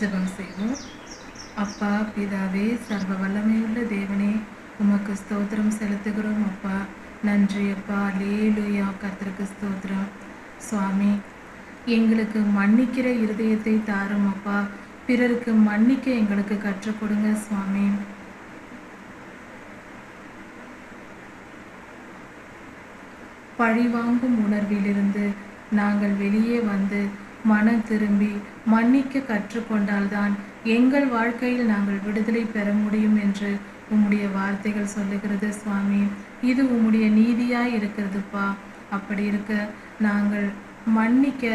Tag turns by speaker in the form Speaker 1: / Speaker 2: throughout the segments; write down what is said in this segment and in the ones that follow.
Speaker 1: ஜெபம் செய்வோம். அப்பா பிதாவே, சர்வ வல்லமையுள்ள தேவனே, உமக்கு ஸ்தோத்திரம் செலுத்துகிறோம் அப்பா. நன்றி அப்பா. அல்லேலூயா. கர்த்தருக்கு ஸ்தோத்திரம். சுவாமி, எங்களுக்கு மன்னிக்கிற இருதயத்தை தாரும் அப்பா. பிறருக்கு மன்னிக்க எங்களுக்கு கற்றுக் கொடுங்க சுவாமி. பழிவாங்கும் உணர்விலிருந்து நாங்கள் வெளியே வந்து மனம் திரும்பி மன்னிக்க கற்றுக்கொண்டால்தான் எங்கள் வாழ்க்கையில் நாங்கள் விடுதலை பெற முடியும் என்று உம்முடைய வார்த்தைகள் சொல்லுகிறது சுவாமி. இது உம்முடைய நீதியாய் இருக்கிறதுப்பா. அப்படி இருக்க நாங்கள் மன்னிக்க,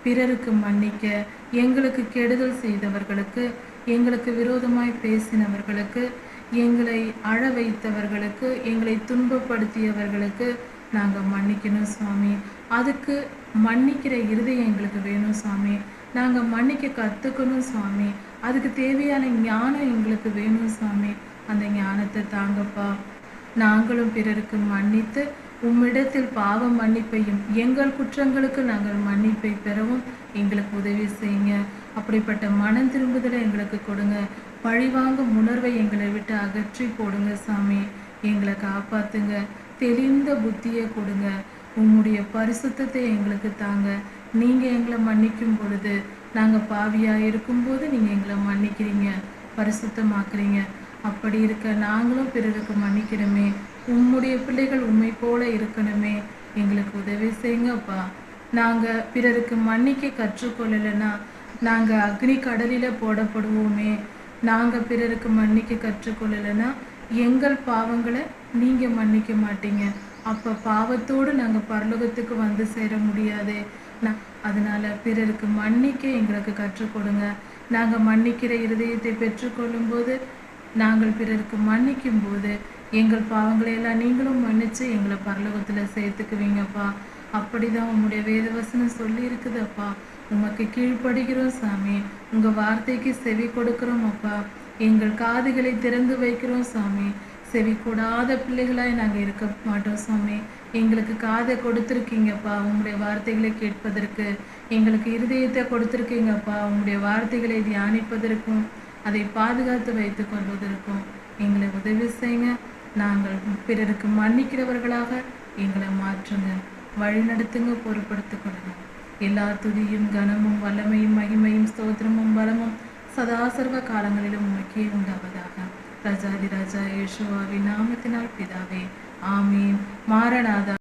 Speaker 1: பிறருக்கு மன்னிக்க, எங்களுக்கு கெடுதல் செய்தவர்களுக்கு, எங்களுக்கு விரோதமாய் பேசினவர்களுக்கு, எங்களை அழ வைத்தவர்களுக்கு, எங்களை துன்பப்படுத்தியவர்களுக்கு நாங்கள் மன்னிக்கணும் சுவாமி. அதுக்கு மன்னிக்கிற இருதயம் எங்களுக்கு வேணும் சுவாமி. நாங்கள் மன்னிக்க கற்றுக்கணும் சுவாமி. அதுக்கு தேவையான ஞானம் எங்களுக்கு வேணும் சுவாமி. அந்த ஞானத்தை தாங்கப்பா. நாங்களும் பிறருக்கு மன்னித்து உம்மிடத்தில் பாவ மன்னிப்பையும் எங்கள் குற்றங்களுக்கு நாங்கள் மன்னிப்பை பெறவும் எங்களுக்கு உதவி செய்யுங்க. அப்படிப்பட்ட மனம் திரும்புதலை எங்களுக்கு கொடுங்க. பழிவாங்கும் உணர்வை எங்களை விட்டு அகற்றி போடுங்க சாமி. எங்களை காப்பாத்துங்க. தெளிந்த புத்தியை கொடுங்க. உம்முடைய பரிசுத்தத்தை எங்களுக்கு தாங்க. நீங்கள் எங்களை மன்னிக்கும் பொழுது, நாங்கள் பாவியாக இருக்கும்போது நீங்கள் எங்களை மன்னிக்கிறீங்க, பரிசுத்தமாக்குறீங்க. அப்படி இருக்க நாங்களும் பிறருக்கு மன்னிக்கணுமே. உம்முடைய பிள்ளைகள் உண்மை போல இருக்கணுமே. எங்களுக்கு உதவி செய்யுங்கப்பா. நாங்கள் பிறருக்கு மன்னிக்க கற்றுக்கொள்ளலைன்னா நாங்கள் அக்னி கடலில் போடப்படுவோமே. நாங்கள் பிறருக்கு மன்னிக்க கற்றுக்கொள்ளலைன்னா எங்கள் பாவங்களை நீங்கள் மன்னிக்க மாட்டீங்க. அப்போ பாவத்தோடு நாங்கள் பரலோகத்துக்கு வந்து சேர முடியாது. அதனால் பிறருக்கு மன்னிக்க எங்களுக்கு கற்றுக் கொடுங்க. நாங்கள் மன்னிக்கிற இருதயத்தை பெற்றுக்கொள்ளும் போது, நாங்கள் பிறருக்கு மன்னிக்கும் போது எங்கள் பாவங்களை எல்லாம் நீங்களும் மன்னித்து எங்களை பரலோகத்தில் சேர்த்துக்குவீங்கப்பா. அப்படி தான் உங்களுடைய வேதவசனம் சொல்லி இருக்குதுப்பா. உமக்கு கீழ்ப்படுகிறோம் சாமி. உங்கள் வார்த்தைக்கு செவி கொடுக்குறோம் அப்பா. எங்கள் காதுகளை திறந்து வைக்கிறோம் சாமி. செவி கூடாத பிள்ளைகளாய் நாங்கள் இருக்க மாட்டோம் சாமி. எங்களுக்கு காதை கொடுத்துருக்கீங்கப்பா உங்களுடைய வார்த்தைகளை கேட்பதற்கு. எங்களுக்கு இருதயத்தை கொடுத்துருக்கீங்கப்பா உங்களுடைய வார்த்தைகளை தியானிப்பதற்கும் அதை பாதுகாத்து வைத்து கொள்வதற்கும். எங்களை உதவி செய்யுங்க. நாங்கள் பிறருக்கு மன்னிக்கிறவர்களாக எங்களை மாற்றுங்க. வழிநடத்துங்க, பொறுப்படுத்திக் கொள்ளுங்க. எல்லா துதியும் கனமும் வல்லமையும் மகிமையும் ஸ்தோத்திரமும் பலமும் சதா சர்வ காலங்களிலும் உமக்கே உண்டாவதாக. ராஜாதி ராஜா இயேசுவின் நாமத்தினால் பிதாவே, ஆமீன். மாரநாதா.